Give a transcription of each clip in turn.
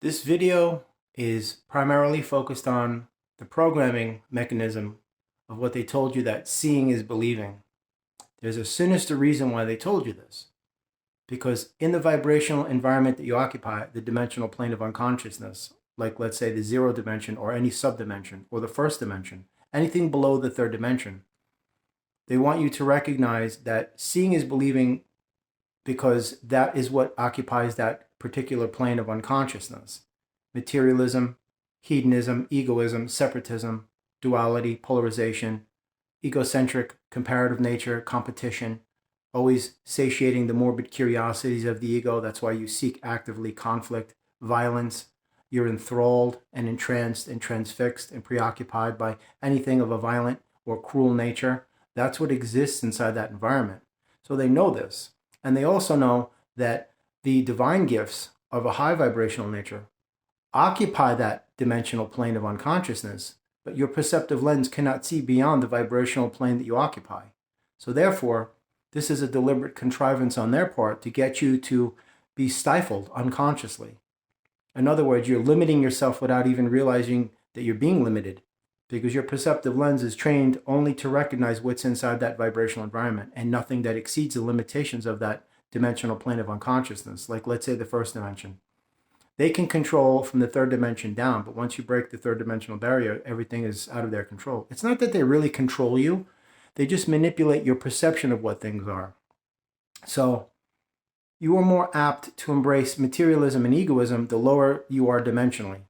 This video is primarily focused on the programming mechanism of what they told you that seeing is believing. There's a sinister reason why they told you this. Because in the vibrational environment that you occupy, the dimensional plane of unconsciousness, like let's say the zero dimension or any subdimension or the first dimension, anything below the third dimension, they want you to recognize that seeing is believing because that is what occupies that particular plane of unconsciousness. Materialism, hedonism, egoism, separatism, duality, polarization, egocentric, comparative nature, competition, always satiating the morbid curiosities of the ego. That's why you seek actively conflict, violence. You're enthralled and entranced and transfixed and preoccupied by anything of a violent or cruel nature. That's what exists inside that environment. So they know this. And they also know that the divine gifts of a high vibrational nature occupy that dimensional plane of unconsciousness, but your perceptive lens cannot see beyond the vibrational plane that you occupy. So therefore, this is a deliberate contrivance on their part to get you to be stifled unconsciously. In other words, you're limiting yourself without even realizing that you're being limited, because your perceptive lens is trained only to recognize what's inside that vibrational environment and nothing that exceeds the limitations of that dimensional plane of unconsciousness, like let's say the first dimension. They can control from the third dimension down, but once you break the third dimensional barrier, everything is out of their control. It's not that they really control you, they just manipulate your perception of what things are. So you are more apt to embrace materialism and egoism the lower you are dimensionally.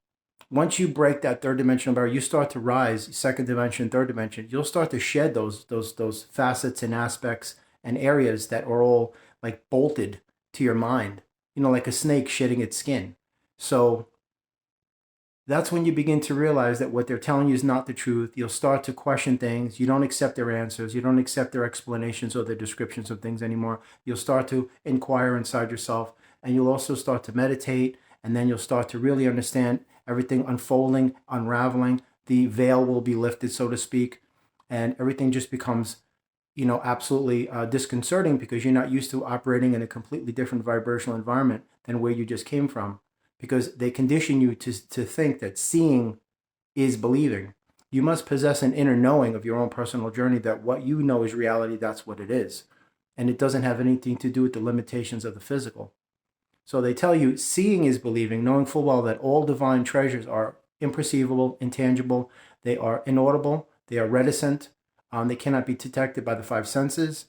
Once you break that third dimensional barrier, you start to rise, second dimension, third dimension. You'll start to shed those facets and aspects and areas that are all like bolted to your mind, like a snake shedding its skin. So that's when you begin to realize that what they're telling you is not the truth. You'll start to question things. You don't accept their answers. You don't accept their explanations or their descriptions of things anymore. You'll start to inquire inside yourself, and you'll also start to meditate, and then you'll start to really understand everything unfolding, unraveling. The veil will be lifted, so to speak, and everything just becomes, absolutely disconcerting because you're not used to operating in a completely different vibrational environment than where you just came from, because they condition you to think that seeing is believing. You must possess an inner knowing of your own personal journey that what you know is reality, that's what it is. And it doesn't have anything to do with the limitations of the physical. So they tell you seeing is believing, knowing full well that all divine treasures are imperceivable, intangible, they are inaudible, they are reticent, they cannot be detected by the five senses,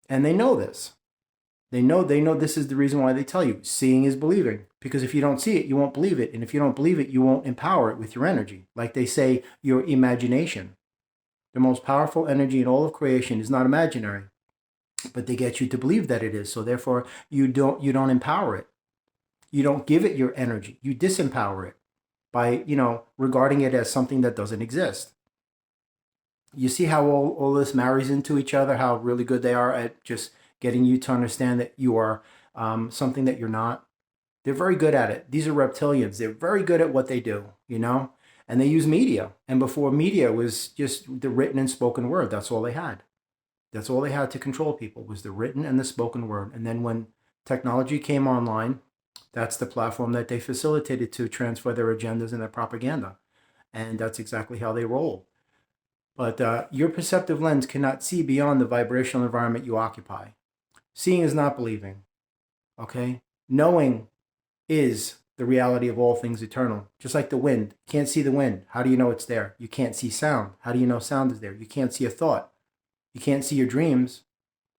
and they know this. They know this is the reason why they tell you seeing is believing, because if you don't see it, you won't believe it, and if you don't believe it, you won't empower it with your energy. Like they say, your imagination. The most powerful energy in all of creation is not imaginary, but they get you to believe that it is. So therefore, you don't empower it. You don't give it your energy. You disempower it by, regarding it as something that doesn't exist. You see how all this marries into each other, how really good they are at just getting you to understand that you are something that you're not. They're very good at it. These are reptilians. They're very good at what they do, and they use media. And before, media was just the written and spoken word. That's all they had. That's all they had to control people, was the written and the spoken word. And then when technology came online, that's the platform that they facilitated to transfer their agendas and their propaganda. And that's exactly how they roll. But your perceptive lens cannot see beyond the vibrational environment you occupy. Seeing is not believing, okay? Knowing is the reality of all things eternal. Just like the wind. You can't see the wind. How do you know it's there? You can't see sound. How do you know sound is there? You can't see a thought. You can't see your dreams,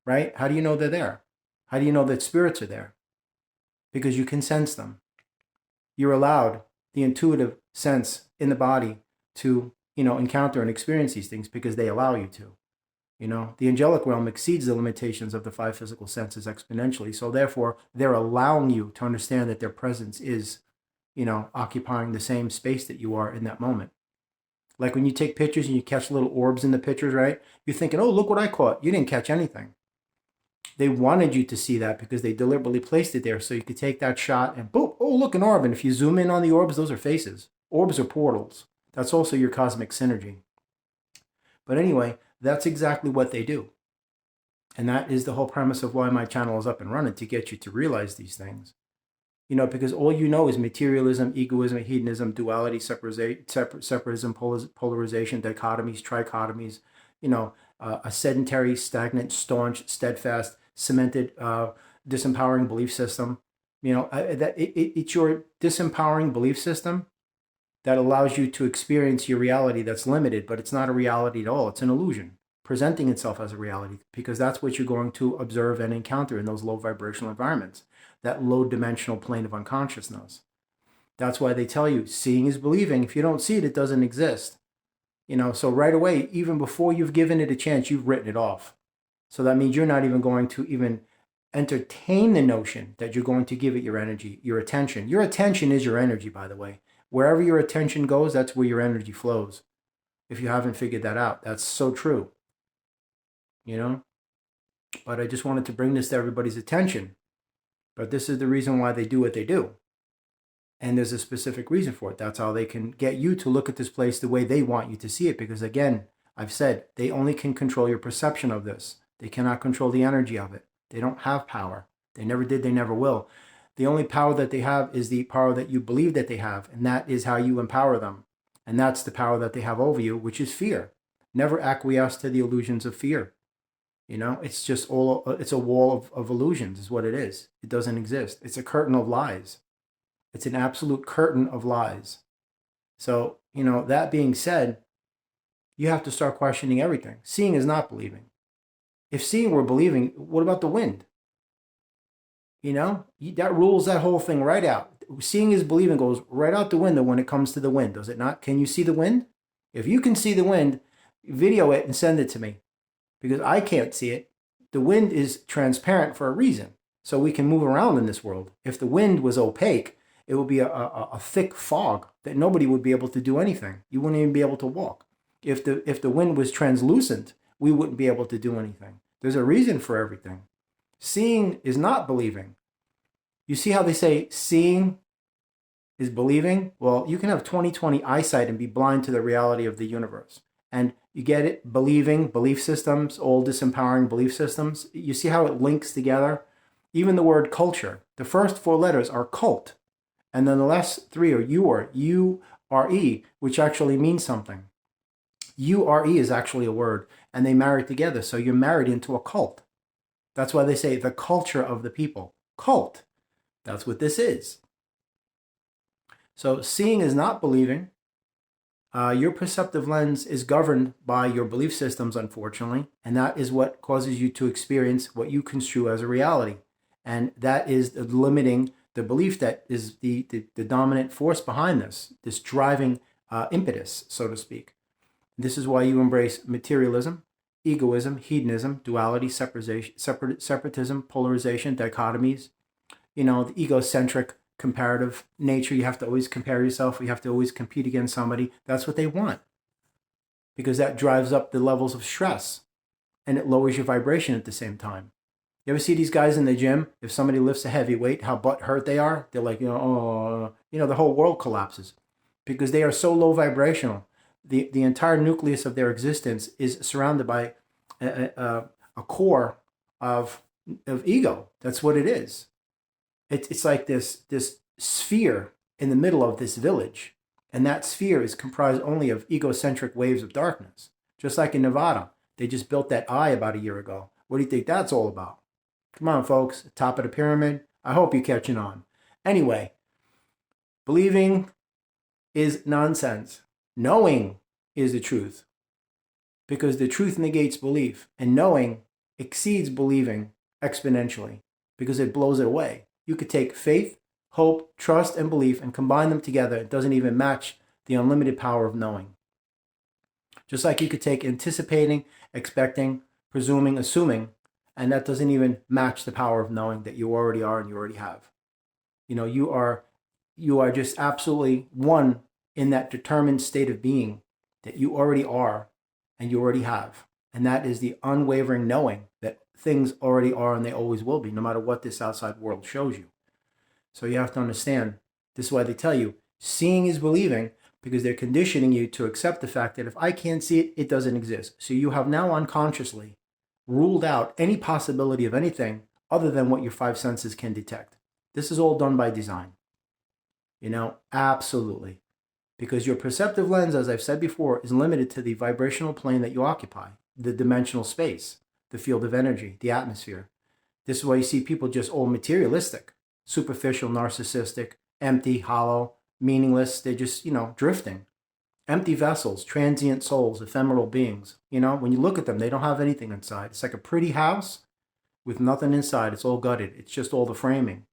right? How do you know they're there? How do you know that spirits are there? Because you can sense them. You're allowed the intuitive sense in the body to, encounter and experience these things because they allow you to. The angelic realm exceeds the limitations of the five physical senses exponentially. So therefore, they're allowing you to understand that their presence is, occupying the same space that you are in that moment. Like when you take pictures and you catch little orbs in the pictures, right? You're thinking, oh, look what I caught. You didn't catch anything. They wanted you to see that because they deliberately placed it there so you could take that shot and boom, oh, look, an orb. And if you zoom in on the orbs, those are faces. Orbs are portals. That's also your cosmic synergy. But anyway, that's exactly what they do. And that is the whole premise of why my channel is up and running, to get you to realize these things. because all you know is materialism, egoism, hedonism, duality, separatism, polarization, dichotomies, trichotomies, a sedentary, stagnant, staunch, steadfast, cemented, disempowering belief system. It's your disempowering belief system that allows you to experience your reality that's limited, but it's not a reality at all. It's an illusion presenting itself as a reality, because that's what you're going to observe and encounter in those low vibrational environments, that low dimensional plane of unconsciousness. That's why they tell you seeing is believing. If you don't see it, it doesn't exist. So right away, even before you've given it a chance, you've written it off. So that means you're not even going to even entertain the notion that you're going to give it your energy, your attention. Your attention is your energy, by the way. Wherever your attention goes, that's where your energy flows. If you haven't figured that out, that's so true. But I just wanted to bring this to everybody's attention. But this is the reason why they do what they do. And there's a specific reason for it. That's how they can get you to look at this place the way they want you to see it. Because again, I've said, they only can control your perception of this. They cannot control the energy of it. They don't have power. They never did, they never will. The only power that they have is the power that you believe that they have. And that is how you empower them. And that's the power that they have over you, which is fear. Never acquiesce to the illusions of fear. It's just it's a wall of illusions is what it is. It doesn't exist. It's a curtain of lies. It's an absolute curtain of lies. So, that being said, you have to start questioning everything. Seeing is not believing. If seeing were believing, what about the wind? That rules that whole thing right out. Seeing is believing goes right out the window when it comes to the wind, does it not? Can you see the wind? If you can see the wind, video it and send it to me, because I can't see it. The wind is transparent for a reason, so we can move around in this world. If the wind was opaque, it would be a thick fog that nobody would be able to do anything. You wouldn't even be able to walk. If the wind was translucent, we wouldn't be able to do anything. There's a reason for everything. Seeing is not believing. You see how they say seeing is believing? Well, you can have 20/20 eyesight and be blind to the reality of the universe. And you get it? Believing, belief systems, all disempowering belief systems. You see how it links together? Even the word culture. The first 4 letters are cult. And then the last 3 are U-R-E, which actually means something. U-R-E is actually a word, and they marry together. So you're married into a cult. That's why they say the culture of the people. Cult. That's what this is. So seeing is not believing. Your perceptive lens is governed by your belief systems, unfortunately, and that is what causes you to experience what you construe as a reality. And that is limiting the belief that is the dominant force behind this driving impetus, so to speak. This is why you embrace materialism, egoism, hedonism, duality, separatism, polarization, dichotomies, the egocentric comparative nature. You have to always compare yourself. You have to always compete against somebody. That's what they want, because that drives up the levels of stress and it lowers your vibration at the same time. You ever see these guys in the gym? If somebody lifts a heavy weight, how butthurt they are? They're like, the whole world collapses because they are so low vibrational. The entire nucleus of their existence is surrounded by a core of ego. That's what it is. It's like this sphere in the middle of this village, and that sphere is comprised only of egocentric waves of darkness. Just like in Nevada, they just built that eye about a year ago. What do you think that's all about? Come on, folks, top of the pyramid. I hope you're catching on. Anyway, believing is nonsense. Knowing is the truth, because the truth negates belief, and knowing exceeds believing exponentially because it blows it away. You could take faith, hope, trust, and belief and combine them together. It doesn't even match the unlimited power of knowing. Just like you could take anticipating, expecting, presuming, assuming, and that doesn't even match the power of knowing that you already are and you already have. You are just absolutely one in that determined state of being that you already are and you already have. And that is the unwavering knowing that things already are and they always will be, no matter what this outside world shows you. So you have to understand, this is why they tell you, seeing is believing, because they're conditioning you to accept the fact that if I can't see it, it doesn't exist. So you have now unconsciously ruled out any possibility of anything other than what your 5 senses can detect. This is all done by design. Absolutely. Because your perceptive lens, as I've said before, is limited to the vibrational plane that you occupy, the dimensional space, the field of energy, the atmosphere. This is why you see people just all materialistic, superficial, narcissistic, empty, hollow, meaningless. They're just, drifting. Empty vessels, transient souls, ephemeral beings. When you look at them, they don't have anything inside. It's like a pretty house with nothing inside. It's all gutted. It's just all the framing.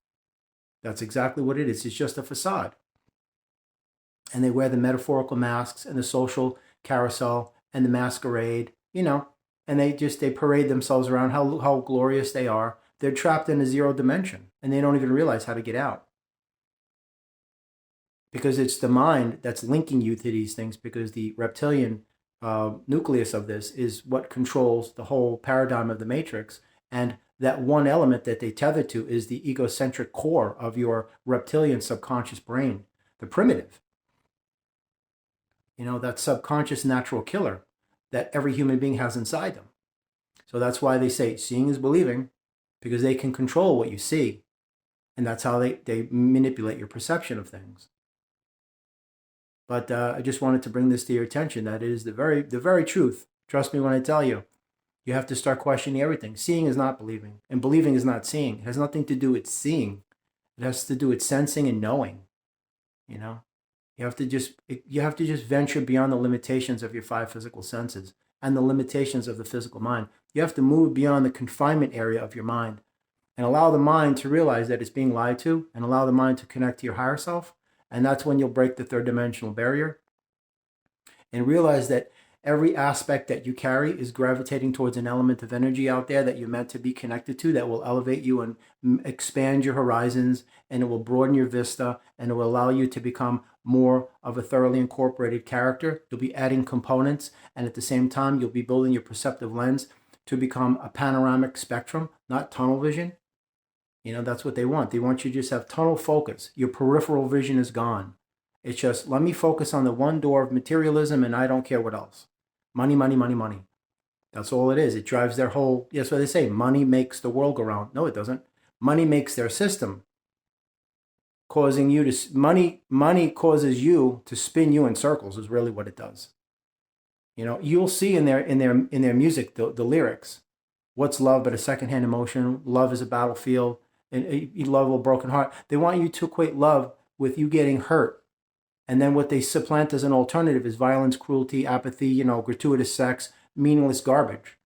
That's exactly what it is. It's just a facade. And they wear the metaphorical masks and the social carousel and the masquerade, and they parade themselves around how glorious they are. They're trapped in a zero dimension, and they don't even realize how to get out. Because it's the mind that's linking you to these things, because the reptilian nucleus of this is what controls the whole paradigm of the Matrix. And that one element that they tether to is the egocentric core of your reptilian subconscious brain, the primitive. That subconscious natural killer that every human being has inside them. So that's why they say seeing is believing, because they can control what you see. And that's how they manipulate your perception of things. But I just wanted to bring this to your attention. That is the very truth. Trust me when I tell you. You have to start questioning everything. Seeing is not believing, and believing is not seeing. It has nothing to do with seeing. It has to do with sensing and knowing. You have to just venture beyond the limitations of your five physical senses and the limitations of the physical mind. You have to move beyond the confinement area of your mind and allow the mind to realize that it's being lied to, and allow the mind to connect to your higher self. And that's when you'll break the third dimensional barrier and realize that every aspect that you carry is gravitating towards an element of energy out there that you're meant to be connected to, that will elevate you and expand your horizons, and it will broaden your vista, and it will allow you to become more of a thoroughly incorporated character. You'll be adding components, and at the same time, you'll be building your perceptive lens to become a panoramic spectrum, not tunnel vision. That's what they want. They want you to just have tunnel focus. Your peripheral vision is gone. It's just, let me focus on the one door of materialism, and I don't care what else. Money, money, money, money. That's all it is. It drives their whole, that's what they say, money makes the world go round. No, it doesn't. Money makes their system, causing you to, money causes you to spin you in circles is really what it does. You'll see in their music, the lyrics, what's love but a secondhand emotion? Love is a battlefield, and love a broken heart. They want you to equate love with you getting hurt. And then what they supplant as an alternative is violence, cruelty, apathy, gratuitous sex, meaningless garbage.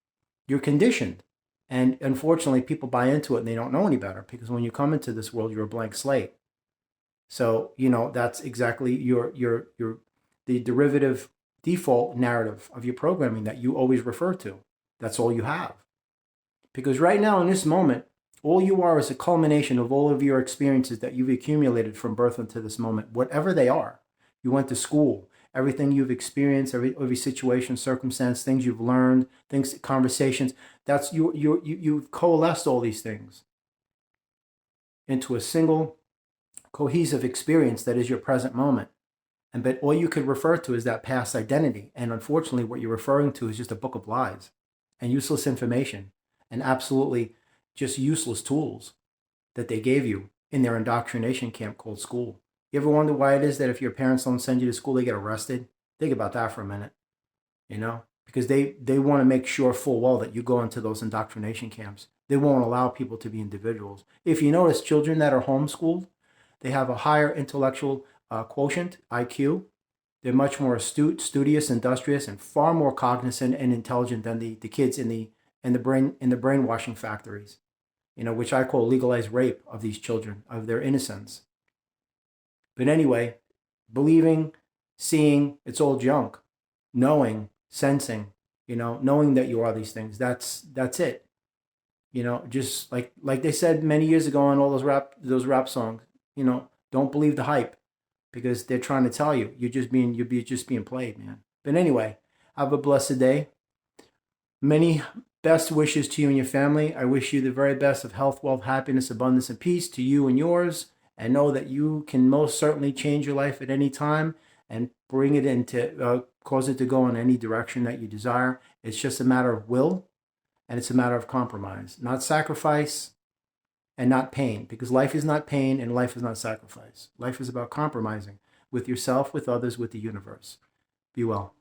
You're conditioned. And unfortunately, people buy into it and they don't know any better, because when you come into this world, you're a blank slate. So, that's exactly the derivative default narrative of your programming that you always refer to. That's all you have. Because right now, in this moment, all you are is a culmination of all of your experiences that you've accumulated from birth into this moment, whatever they are. You went to school, everything you've experienced, every situation, circumstance, things you've learned, conversations. That's you've coalesced all these things into a single cohesive experience that is your present moment. But all you could refer to is that past identity. And unfortunately, what you're referring to is just a book of lies and useless information and absolutely just useless tools that they gave you in their indoctrination camp called school. You ever wonder why it is that if your parents don't send you to school, they get arrested? Think about that for a minute, because they want to make sure full well that you go into those indoctrination camps. They won't allow people to be individuals. If you notice, children that are homeschooled, they have a higher intellectual quotient, IQ. They're much more astute, studious, industrious, and far more cognizant and intelligent than the kids in the brainwashing factories, which I call legalized rape of these children, of their innocence. But anyway, believing, seeing, it's all junk. Knowing, sensing, knowing that you are these things. That's it. Just like they said many years ago on all those rap songs. Don't believe the hype, because they're trying to tell you you're just being played, man. But anyway, have a blessed day. Many best wishes to you and your family. I wish you the very best of health, wealth, happiness, abundance, and peace to you and yours. And know that you can most certainly change your life at any time and bring it into, cause it to go in any direction that you desire. It's just a matter of will, and it's a matter of compromise, not sacrifice, and not pain, because life is not pain and life is not sacrifice. Life is about compromising with yourself, with others, with the universe. Be well.